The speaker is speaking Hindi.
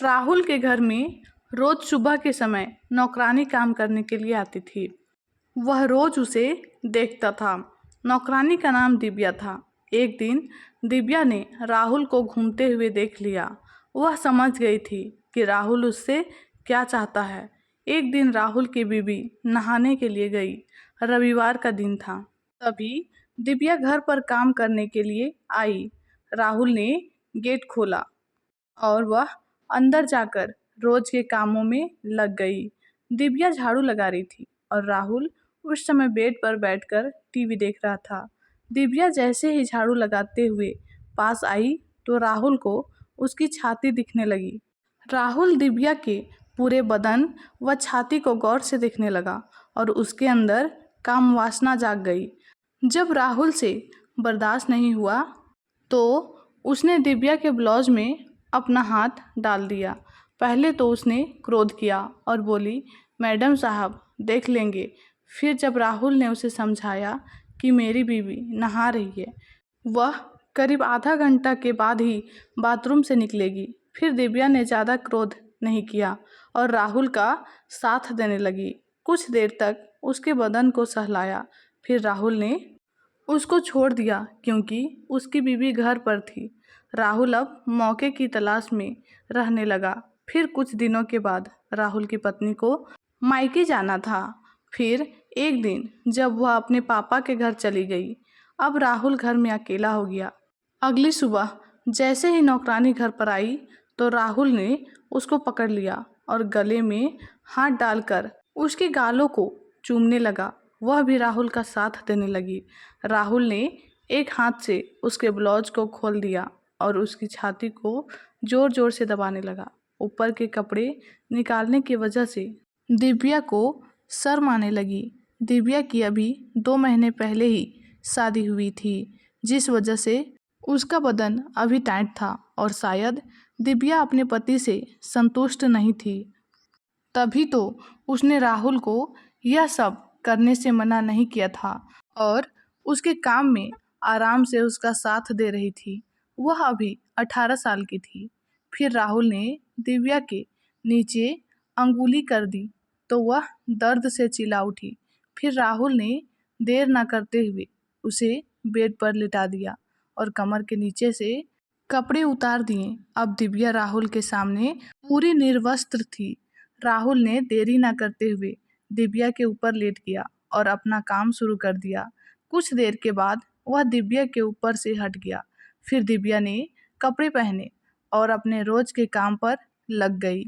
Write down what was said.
राहुल के घर में रोज सुबह के समय नौकरानी काम करने के लिए आती थी। वह रोज उसे देखता था। नौकरानी का नाम दिव्या था। एक दिन दिव्या ने राहुल को घूमते हुए देख लिया। वह समझ गई थी कि राहुल उससे क्या चाहता है। एक दिन राहुल की बीवी नहाने के लिए गई। रविवार का दिन था। तभी दिव्या घर पर काम करने के लिए आई। राहुल ने गेट खोला और वह अंदर जाकर रोज के कामों में लग गई। दिव्या झाड़ू लगा रही थी और राहुल उस समय बेड पर बैठकर टीवी देख रहा था। दिव्या जैसे ही झाड़ू लगाते हुए पास आई तो राहुल को उसकी छाती दिखने लगी। राहुल दिव्या के पूरे बदन व छाती को गौर से देखने लगा और उसके अंदर काम वासना जाग गई। जब राहुल से बर्दाश्त नहीं हुआ तो उसने दिव्या के ब्लाउज में अपना हाथ डाल दिया। पहले तो उसने क्रोध किया और बोली, मैडम साहब देख लेंगे। फिर जब राहुल ने उसे समझाया कि मेरी बीवी नहा रही है, वह करीब आधा घंटा के बाद ही बाथरूम से निकलेगी। फिर दिव्या ने ज़्यादा क्रोध नहीं किया और राहुल का साथ देने लगी। कुछ देर तक उसके बदन को सहलाया। फिर राहुल ने उसको छोड़ दिया क्योंकि उसकी बीवी घर पर थी। राहुल अब मौके की तलाश में रहने लगा। फिर कुछ दिनों के बाद राहुल की पत्नी को मायके जाना था। फिर एक दिन जब वह अपने पापा के घर चली गई, अब राहुल घर में अकेला हो गया। अगली सुबह जैसे ही नौकरानी घर पर आई तो राहुल ने उसको पकड़ लिया और गले में हाथ डालकर उसके गालों को चूमने लगा। वह भी राहुल का साथ देने लगी। राहुल ने एक हाथ से उसके ब्लाउज को खोल दिया और उसकी छाती को जोर जोर से दबाने लगा। ऊपर के कपड़े निकालने की वजह से दिव्या को शर्म आने लगी। दिव्या की अभी 2 महीने पहले ही शादी हुई थी, जिस वजह से उसका बदन अभी टाइट था और शायद दिव्या अपने पति से संतुष्ट नहीं थी। तभी तो उसने राहुल को यह सब करने से मना नहीं किया था और उसके काम में आराम से उसका साथ दे रही थी। वह अभी 18 साल की थी। फिर राहुल ने दिव्या के नीचे अंगुली कर दी तो वह दर्द से चिल्ला उठी। फिर राहुल ने देर न करते हुए उसे बेड पर लिटा दिया और कमर के नीचे से कपड़े उतार दिए। अब दिव्या राहुल के सामने पूरी निर्वस्त्र थी। राहुल ने देरी न करते हुए दिव्या के ऊपर लेट गया और अपना काम शुरू कर दिया। कुछ देर के बाद वह दिव्या के ऊपर से हट गया। फिर दिव्या ने कपड़े पहने और अपने रोज के काम पर लग गई।